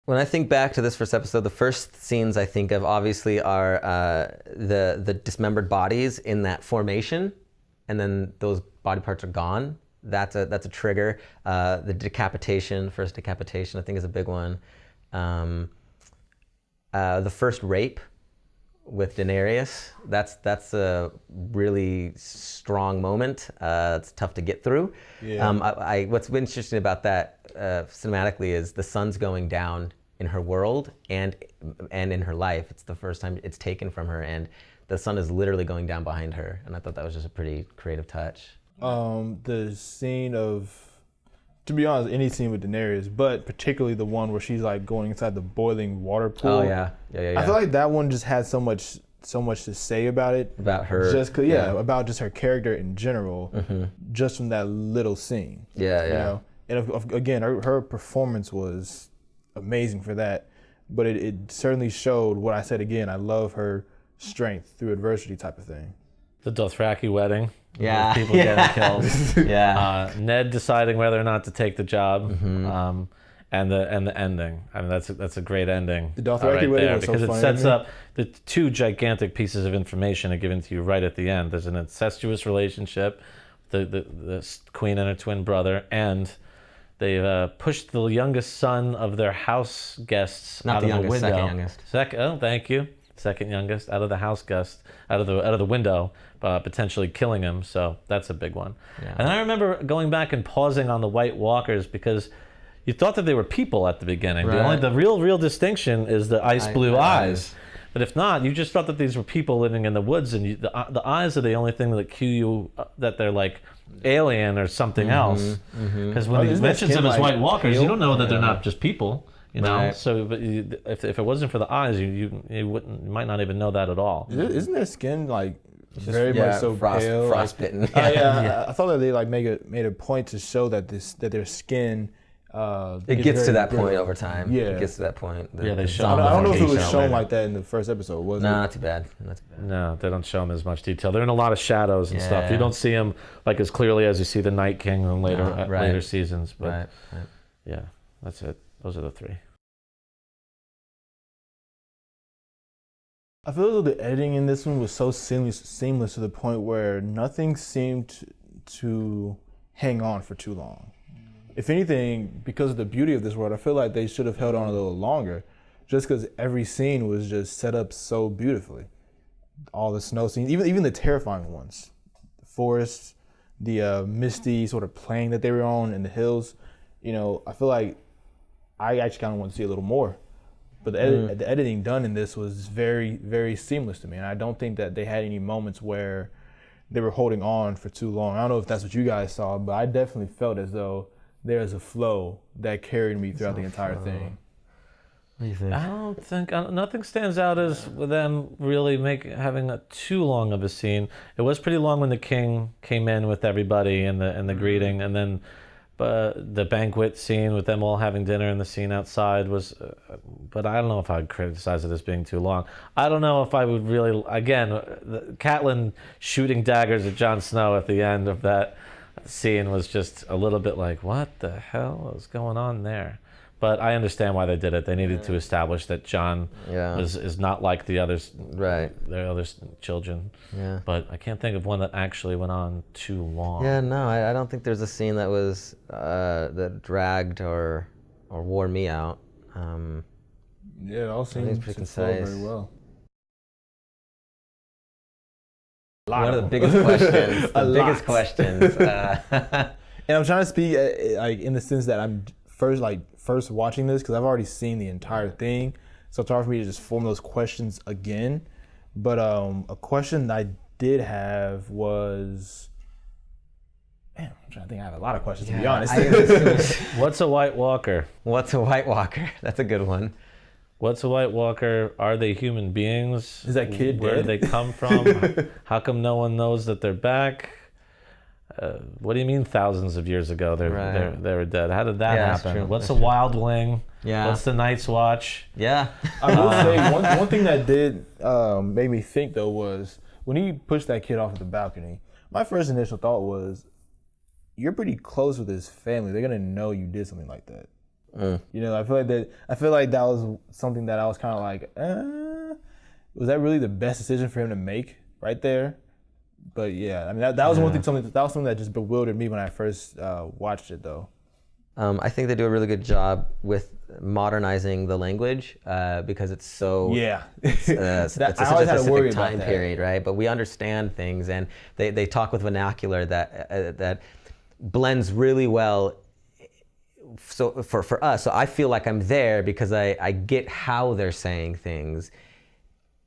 When I think back to this first episode, the first scenes I think of obviously are the dismembered bodies in that formation, and then those body parts are gone. That's a trigger. The decapitation, first decapitation, I think is a big one. The first rape with Daenerys, that's a really strong moment. It's tough to get through. Yeah. What's interesting about that cinematically is the sun's going down in her world and in her life. It's the first time it's taken from her, and the sun is literally going down behind her. And I thought that was just a pretty creative touch. The scene of, to be honest, any scene with Daenerys, but particularly the one where she's like going inside the boiling water pool. Oh yeah. I feel like that one just had so much to say about it. About her. About just her character in general, just from that little scene. Yeah. You know? And again, her performance was amazing for that, but it certainly showed what I said again. I love her strength through adversity type of thing. The Dothraki wedding. Yeah. People getting killed. Yeah. Ned deciding whether or not to take the job. And the ending. I mean, that's a great ending. The Dothraki wedding was because so funny, it sets up the two gigantic pieces of information are given to you right at the end. There's an incestuous relationship, the queen and her twin brother, and they've pushed the youngest son of their house guests out of the window. Second youngest. Thank you. Second youngest out of the house guest, out of the window, potentially killing him. So that's a big one. Yeah. And I remember going back and pausing on the White Walkers because you thought that they were people at the beginning. Right. The real distinction is the ice blue eyes. But if not, you just thought that these were people living in the woods, and the eyes are the only thing that cue you that they're like alien or something else. Because when he mentions them as White Walkers, you don't know that they're not just people. You know, right. So but if it wasn't for the eyes, you might not even know that at all. Isn't their skin like very much so pale, frostbitten? I thought that they like made a point to show that their skin. It gets to that point over time. Yeah, it gets to that point. They show. I don't know if it was shown like that in the first episode. Was it? Not too bad. No, they don't show them as much detail. They're in a lot of shadows and stuff. You don't see them like as clearly as you see the Night King in later seasons. But yeah, that's it. Those are the three. I feel as though the editing in this one was so seamless to the point where nothing seemed to hang on for too long. If anything, because of the beauty of this world, I feel like they should have held on a little longer, just because every scene was just set up so beautifully. All the snow scenes, even the terrifying ones, the forests, the misty sort of plain that they were on in the hills. You know, I feel like I actually kind of want to see a little more. But the editing done in this was very, very seamless to me, and I don't think that they had any moments where they were holding on for too long. I don't know if that's what you guys saw, but I definitely felt as though there's a flow that carried me throughout the entire thing. What do you think? I don't think nothing stands out as them really having too long of a scene. It was pretty long when the king came in with everybody and the greeting, and then the banquet scene with them all having dinner and the scene outside was. But I don't know if I'd criticize it as being too long. I don't know if I would really. Again, Catelyn shooting daggers at Jon Snow at the end of that scene was just a little bit like, what the hell is going on there? But I understand why they did it. They needed to establish that Jon is not like the others, their other children. Yeah. But I can't think of one that actually went on too long. Yeah, no, I don't think there's a scene that was that dragged or wore me out. Yeah, it all seems to flow very well. One of the biggest questions. Biggest questions. And I'm trying to speak like in the sense that I'm first watching this because I've already seen the entire thing, so it's hard for me to just form those questions again. But a question that I did have was, man, I'm trying to think. I have a lot of questions to be honest. What's a White Walker? What's a White Walker? That's a good one. What's a White Walker? Are they human beings? Is that kid Where dead? did they come from? How come no one knows that they're back? What do you mean thousands of years ago they were dead? How did that happen? What's a wildling? Yeah. What's the Night's Watch? Yeah. I will say one thing that did make me think though was when he pushed that kid off of the balcony. My first initial thought was, you're pretty close with his family. They're gonna know you did something like that. You know, I feel like that was something that I was kind of like, was that really the best decision for him to make right there? But yeah, I mean that was something that just bewildered me when I first watched it though. I think they do a really good job with modernizing the language because it's so it's such a specific time period, right? But we understand things, and they talk with vernacular that blends really well. So for us, so I feel like I'm there because I get how they're saying things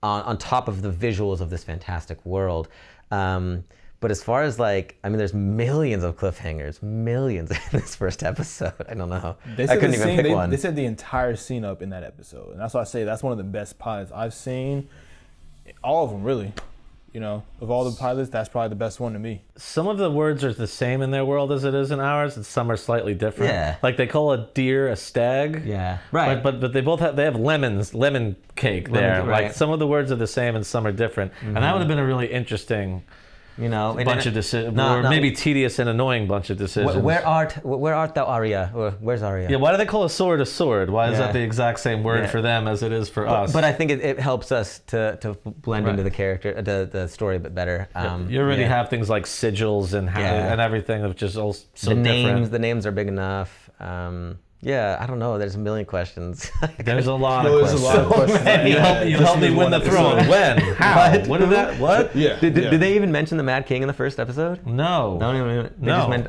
on top of the visuals of this fantastic world. But as far as there's millions of cliffhangers, millions in this first episode. I don't know. I couldn't even pick one. They set the entire scene up in that episode, and that's why I say that's one of the best pilots I've seen. All of them, really. You know, of all the pilots, that's probably the best one to me. Some of the words are the same in their world as it is in ours, and some are slightly different. Yeah. Like they call a deer a stag. Yeah. Right. But they both have lemon cake there. Right. Like some of the words are the same and some are different. And that would have been a really interesting bunch of decisions, maybe tedious and annoying bunch of decisions. Where art thou, Arya? Or where's Arya? Yeah, why do they call a sword a sword? Why is that the exact same word for them as it is for us? But I think it helps us to blend into the character, the story a bit better. You already have things like sigils and everything, which is all so different. The names are big enough. I don't know. There's a million questions. There's a lot of questions. You helped me win the throne. When? How? What did that? What? Yeah. Did they even mention the Mad King in the first episode? No.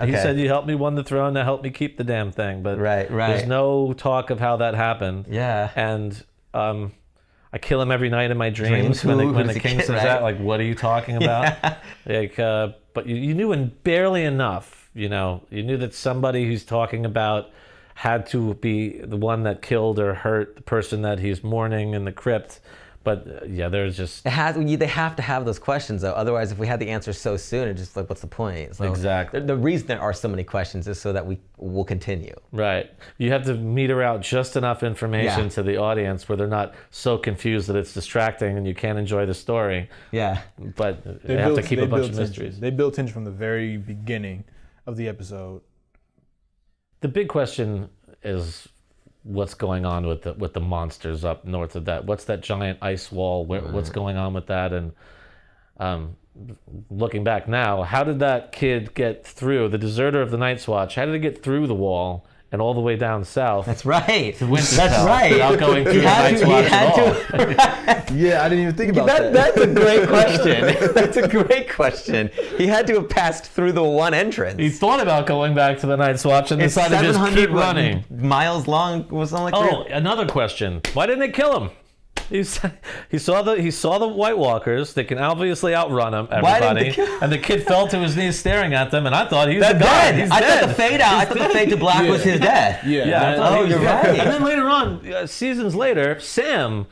He said you helped me win the throne to help me keep the damn thing. But there's no talk of how that happened. Yeah. And I kill him every night in my dreams when the king says that. Like, what are you talking about? But you knew barely enough. You know, you knew that somebody who's talking about had to be the one that killed or hurt the person that he's mourning in the crypt. But there's just... They have to have those questions, though. Otherwise, if we had the answer so soon, it's just like, what's the point? So exactly. The reason there are so many questions is so that we will continue. Right. You have to meter out just enough information to the audience where they're not so confused that it's distracting and you can't enjoy the story. Yeah. But they have to keep a bunch of mysteries. They built tension from the very beginning of the episode. The big question is what's going on with the monsters up north of that. What's that giant ice wall? What's going on with that? And looking back now, how did that kid get through, the deserter of the Night's Watch, how did he get through the wall and all the way down south? That's right. To Winterfell without going through the Night's Watch at all. Yeah, I didn't even think about that. That's a great question. That's a great question. He had to have passed through the one entrance. He thought about going back to the Night's Watch and decided to just keep running. Miles long was only another question. Why didn't they kill him? He saw the White Walkers. They can obviously outrun him, everybody. And the kid fell to his knees staring at them, and I thought he was dead. I thought the fade out. I thought the fade to black was his death. I thought he was you're dead. right. And then later on, seasons later, Sam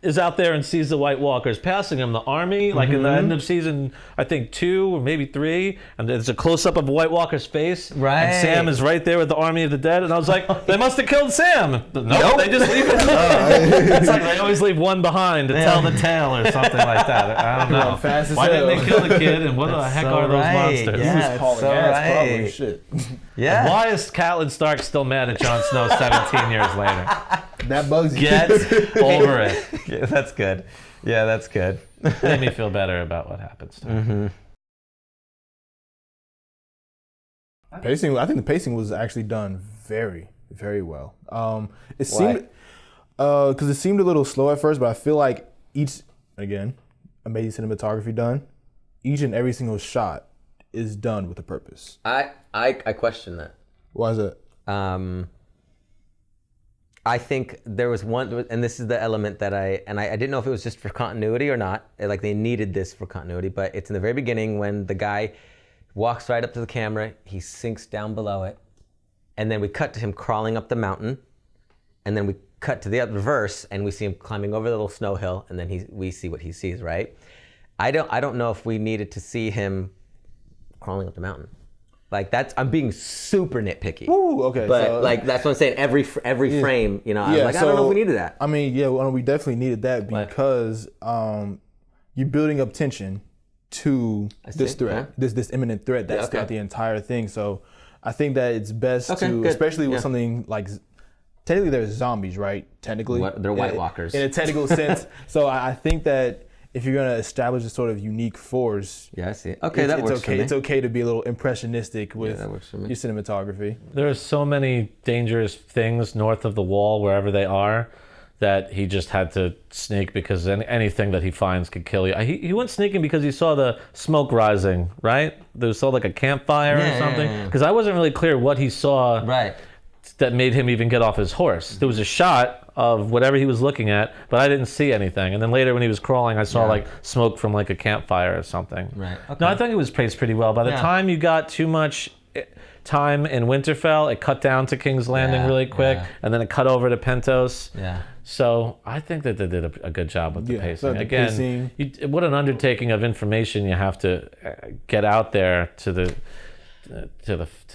is out there and sees the White Walkers passing him, the army, like in the end of season, I think 2 or maybe 3, and there's a close-up of White Walker's face, right? And Sam is right there with the army of the dead, and I was like, they must have killed Sam. Nope. They just leave it. It's like they always leave one behind to tell the tale or something like that. I don't know. Why didn't they kill the kid, and what the heck are those monsters? Yeah, probably shit. Yeah. And why is Catelyn Stark still mad at Jon Snow 17 years later? That bugs you. Get over it. Yeah, that's good. Yeah, that's good. Made me feel better about what happens to him. Pacing. I think the pacing was actually done very, very well. It seemed because it seemed a little slow at first, but I feel like amazing cinematography done. Each and every single shot is done with a purpose. I question that. Why is that? I think there was one, and this is the element that I didn't know if it was just for continuity or not. Like they needed this for continuity, but it's in the very beginning when the guy walks right up to the camera, he sinks down below it, and then we cut to him crawling up the mountain, and then we cut to the other reverse, and we see him climbing over the little snow hill, and then we see what he sees, right? I don't know if we needed to see him crawling up the mountain. Like I'm being super nitpicky. Ooh, okay. But so, that's what I'm saying. Every frame, I was like, I don't know if we needed that. I mean, we definitely needed that because you're building up tension to this threat, this imminent threat that's throughout the entire thing. So I think that it's best Okay, to, good. especially with Yeah. something like, technically they're zombies, right? Technically. They're White Walkers. In a technical sense. So I think that if you're going to establish a sort of unique force, Yeah, I see. Okay, that it's works okay. for me. It's okay to be a little impressionistic with that works for me. your cinematography. There are so many dangerous things north of the wall, wherever they are, that he just had to sneak because anything that he finds could kill you. He went sneaking because he saw the smoke rising, right? There was like a campfire or something. Because I wasn't really clear what he saw that made him even get off his horse. There was a shot of whatever he was looking at, but I didn't see anything. And then later when he was crawling, I saw like smoke from like a campfire or something. Right. Okay. No, I think it was paced pretty well. By the time you got too much time in Winterfell, it cut down to King's Landing really quick, and then it cut over to Pentos. Yeah. So I think that they did a good job with the pacing. so the Again, what an undertaking of information you have to get out there to the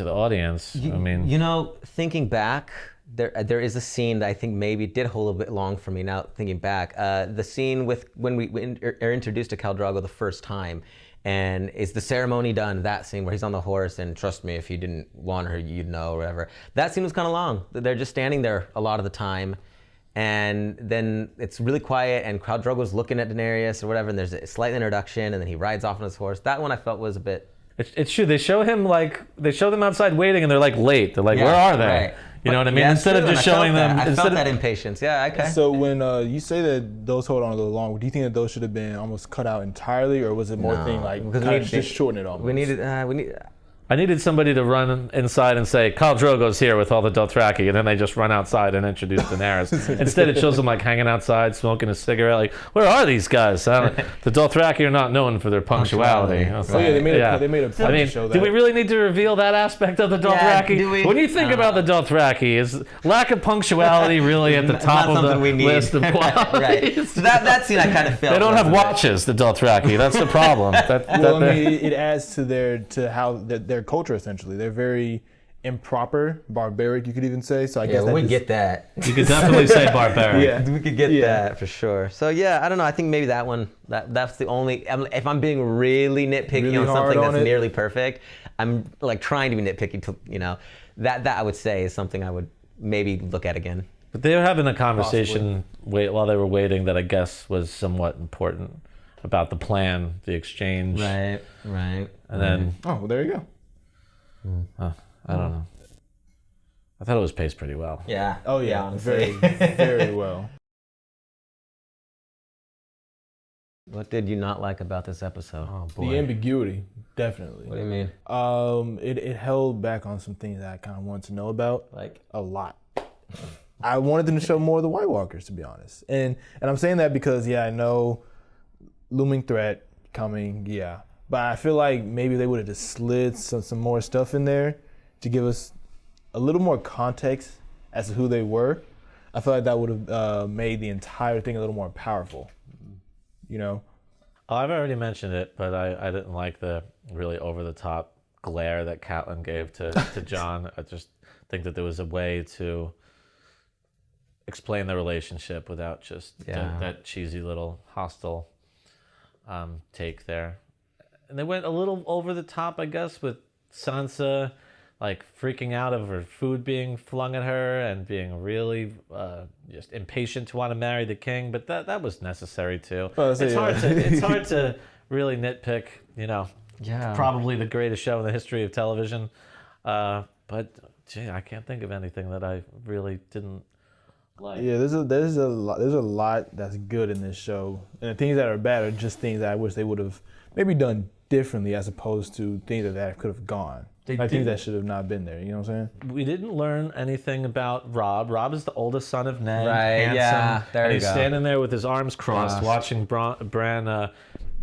audience. I mean, you know, thinking back, there is a scene that I think maybe did hold a bit long for me now thinking back. The scene when we are introduced to Khal Drogo the first time, and is the ceremony done, that scene where he's on the horse and trust me, if you didn't want her, you'd know, or whatever. That scene was kind of long. They're just standing there a lot of the time. And then it's really quiet and Khal Drogo's looking at Daenerys or whatever, and there's a slight introduction, and then he rides off on his horse. That one I felt was a bit... It's true. They show them outside waiting, and they're like late. They're like, where are they? Right. You know what I mean? Yeah, Instead of true, just and showing them, I felt that impatience. Yeah, okay. So when you say that those hold on a little long, do you think that those should have been almost cut out entirely, or was it more thing like because kind of just shorten it almost? I needed somebody to run inside and say, Khal Drogo's here with all the Dothraki, and then they just run outside and introduce Daenerys. Instead, it shows them like hanging outside, smoking a cigarette. Like, where are these guys? The Dothraki are not known for their punctuality. Right. They made a point to show that. Do we really need to reveal that aspect of the Dothraki? do we? When you think about the Dothraki, is lack of punctuality really at the top of the list of qualities? Right. So that scene I kind of felt. They don't have watches, the Dothraki. That's the problem. It adds to their culture essentially. They're very improper, barbaric, you could even say. So I guess we get that. You could definitely say barbaric. Yeah, we could get that for sure. So yeah, I don't know. I think maybe that one. That's the only. If I'm being really nitpicky Really on something hard on that's it. nearly perfect, I'm like trying to be nitpicky. That I would say is something I would maybe look at again. But they were having a conversation while they were waiting that I guess was somewhat important about the plan, the exchange. Right. And then well, there you go. I don't know. I thought it was paced pretty well. Yeah. Oh yeah, honestly. very well. What did you not like about this episode? Oh boy. The ambiguity, definitely. What do you mean? It held back on some things that I kind of wanted to know about, Like a lot. I wanted them to show more of the White Walkers, to be honest, and I'm saying that because I know looming threat coming, but I feel like maybe they would have just slid some more stuff in there to give us a little more context as to who they were. I feel like that would have made the entire thing a little more powerful. You know. Oh, I've already mentioned it, but I didn't like the really over-the-top glare that Catelyn gave to Jon. I just think that there was a way to explain the relationship without just that cheesy little hostile take there. And they went a little over the top, I guess, with Sansa like freaking out of her food being flung at her and being really just impatient to want to marry the king. But that was necessary too. It's hard to really nitpick, probably the greatest show in the history of television. But gee, I can't think of anything that I really didn't like. Yeah, there's a lot that's good in this show, and the things that are bad are just things that I wish they would have maybe done differently, as opposed to things that could have gone. Things that should have not been there. You know what I'm saying? We didn't learn anything about Robb. Robb is the oldest son of Ned. Right, handsome, yeah, there and you he's go. standing there with his arms crossed, watching Bran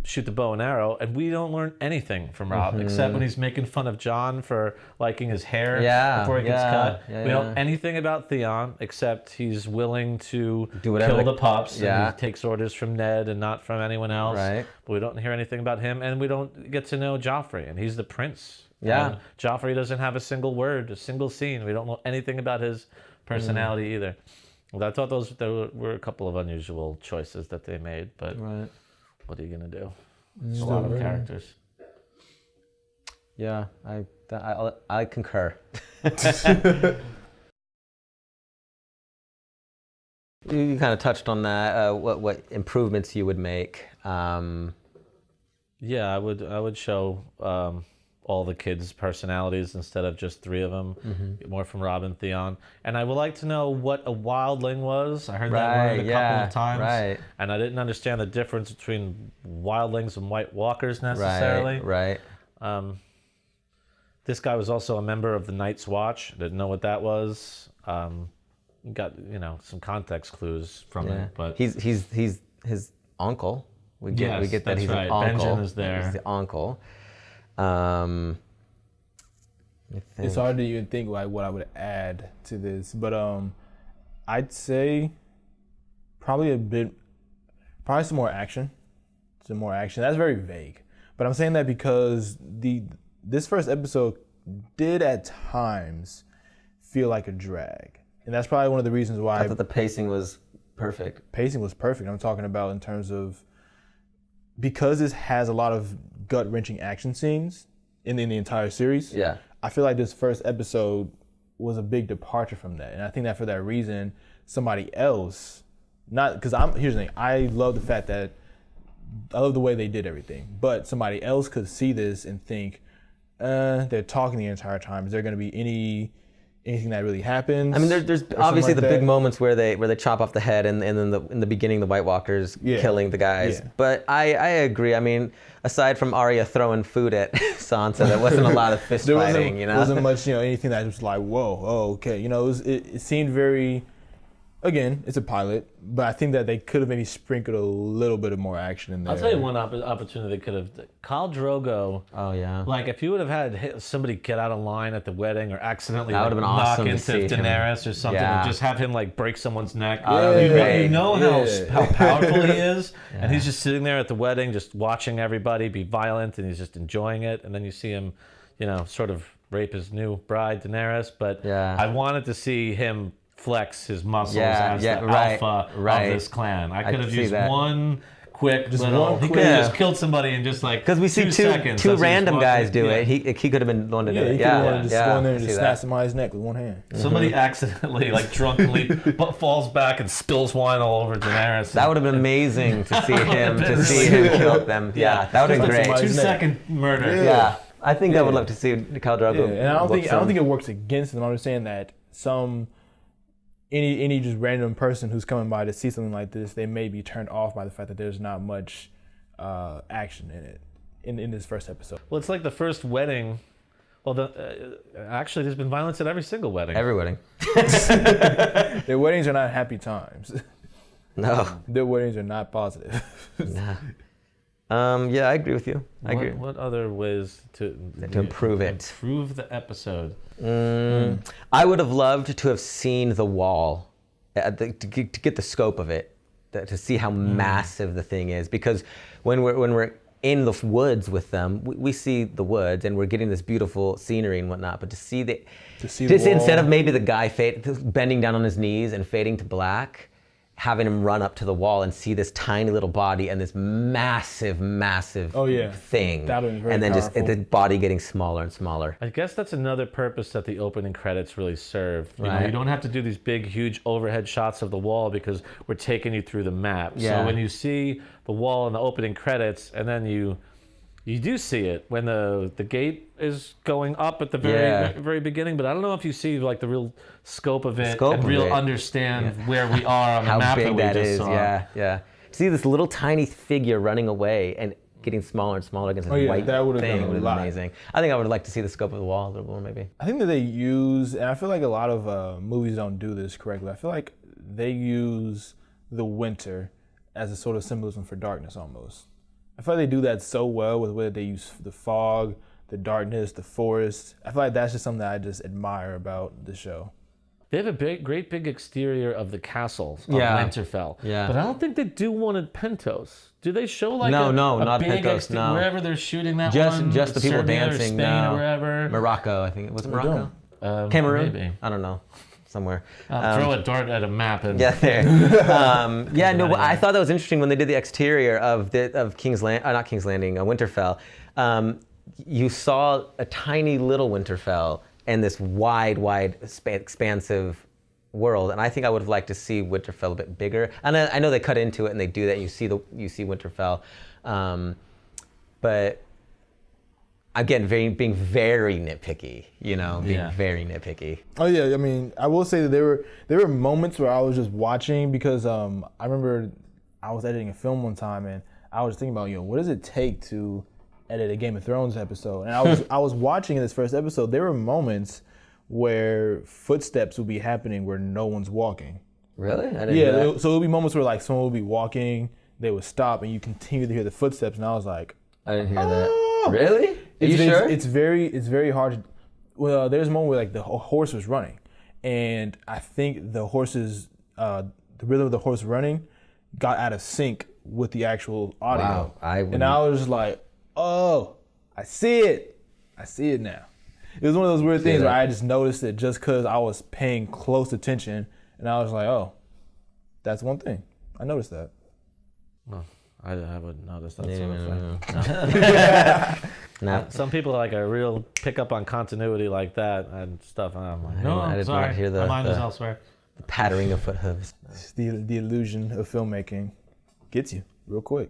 shoot the bow and arrow, and we don't learn anything from Robb except when he's making fun of Jon for liking his hair before he gets cut. We don't know anything about Theon except he's willing to Do whatever kill the pups. Yeah. And he takes orders from Ned and not from anyone else. Right. But we don't hear anything about him, and we don't get to know Joffrey, and he's the prince. Yeah. And Joffrey doesn't have a single word, a single scene. We don't know anything about his personality either. Well, I thought there were a couple of unusual choices that they made, but what are you going to do? It's a lot of characters. Yeah, I concur. You kind of touched on that. What improvements you would make? Yeah, I would show all the kids' personalities instead of just 3 of them. Get more from Rob and Theon. And I would like to know what a wildling was. I heard that word a couple of times. Right. And I didn't understand the difference between wildlings and White Walkers necessarily. Right. This guy was also a member of the Night's Watch. Didn't know what that was. Got some context clues from it, but he's his uncle. We get that he's an uncle. Benjen is there. He's the uncle. It's hard to even think like what I would add to this, but I'd say probably some more action. That's very vague, but I'm saying that because this first episode did at times feel like a drag, and that's probably one of the reasons why I thought the pacing was perfect. Pacing was perfect. I'm talking about in terms of because this has a lot of gut-wrenching action scenes in the entire series. Yeah. I feel like this first episode was a big departure from that. And I think that for that reason, somebody else, here's the thing, I love the fact that, I love the way they did everything, but somebody else could see this and think, they're talking the entire time. Is there going to be anything that really happens? I mean, there's obviously the big moments where they chop off the head, and then in the beginning the White Walkers killing the guys. Yeah. But I agree. I mean, aside from Arya throwing food at Sansa, there wasn't a lot of fist fighting. There wasn't much anything that was like, whoa, oh, okay. It seemed very. Again, it's a pilot, but I think that they could have maybe sprinkled a little bit of more action in there. I'll tell you one opportunity they could have. Khal Drogo. Oh yeah. Like if you would have had somebody get out of line at the wedding or accidentally that would have been knock awesome into Daenerys or something, and just have him like break someone's neck. You know how powerful he is, and he's just sitting there at the wedding, just watching everybody be violent, and he's just enjoying it. And then you see him, sort of rape his new bride Daenerys. But I wanted to see him flex his muscles as the alpha of this clan. I could have used one quick he could have just killed somebody in just like because we see two random guys do it. He could have been one to do it. He could have just go in there and just snatch somebody's neck with one hand. Somebody accidentally drunkenly falls back and spills wine all over Daenerys. That would have been amazing to see him kill them. Yeah, that would have been great. 2-second murder. Yeah. I think I would love to see Khal Drogo. And I don't think it works against them. I'm just saying that any just random person who's coming by to see something like this, they may be turned off by the fact that there's not much action in it in this first episode. Well, it's like the first wedding. Well, actually, there's been violence at every single wedding. Every wedding. Their weddings are not happy times. No. Their weddings are not positive. Nah. Yeah, I agree with you. I agree. What other ways to improve it? Improve the episode. I would have loved to have seen the wall, to get the scope of it, to see how massive the thing is. Because when we're in the woods with them, we see the woods and we're getting this beautiful scenery and whatnot. But to see the wall, instead of maybe the guy bending down on his knees and fading to black, having him run up to the wall and see this tiny little body and this massive thing. And then just the body getting smaller and smaller. I guess that's another purpose that the opening credits really serve. You know, you don't have to do these big, huge overhead shots of the wall because we're taking you through the map. Yeah. So when you see the wall in the opening credits, and then you do see it when the gate is going up at the very beginning, but I don't know if you see the real scope of it understand where we are on the map that we just saw. Yeah. See this little tiny figure running away and getting smaller and smaller against this white thing would have been amazing. I think I would have liked to see the scope of the wall a little more maybe. I think that they use, and I feel like a lot of movies don't do this correctly. I feel like they use the winter as a sort of symbolism for darkness almost. I feel like they do that so well with the way they use the fog, the darkness, the forest. I feel like that's just something that I just admire about the show. They have a great big exterior of the castle of Winterfell. Yeah. But I don't think they do one at Pentos. Do they show not big Pentos, no. Wherever they're shooting that one? Just the people Serbia dancing. Or Spain or wherever. Morocco, I think. Was it Morocco? Cameroon? Maybe. I don't know. Somewhere. Throw a dart at a map and there. I thought that was interesting when they did the exterior of King's Landing, not King's Landing, Winterfell. you saw a tiny little Winterfell and this wide, expansive world, and I think I would have liked to see Winterfell a bit bigger. And I know they cut into it and they do that. You see Winterfell, but again, being very nitpicky. Being very nitpicky. Oh yeah, I mean, I will say that there were moments where I was just watching because I remember I was editing a film one time and I was thinking about what does it take to edit a Game of Thrones episode, and I was watching in this first episode. There were moments where footsteps would be happening where no one's walking. Really? I didn't hear that. So it would be moments where like someone would be walking, they would stop, and you continue to hear the footsteps, and I was like, I didn't hear that. Really? Are you sure? It's very hard to. Well, there's a moment where like the horse was running, and I think the rhythm of the horse running got out of sync with the actual audio. Wow, I was just like, oh, I see it now. It was one of those weird things where I just noticed it just because I was paying close attention, and I was like, oh, that's one thing. I noticed that. Oh, I wouldn't notice that sort of thing. No. Some people like a real pick up on continuity like that and stuff. And I'm like, no, I did sorry. not hear My mind is elsewhere. the pattering of foot hooves. The illusion of filmmaking gets you real quick.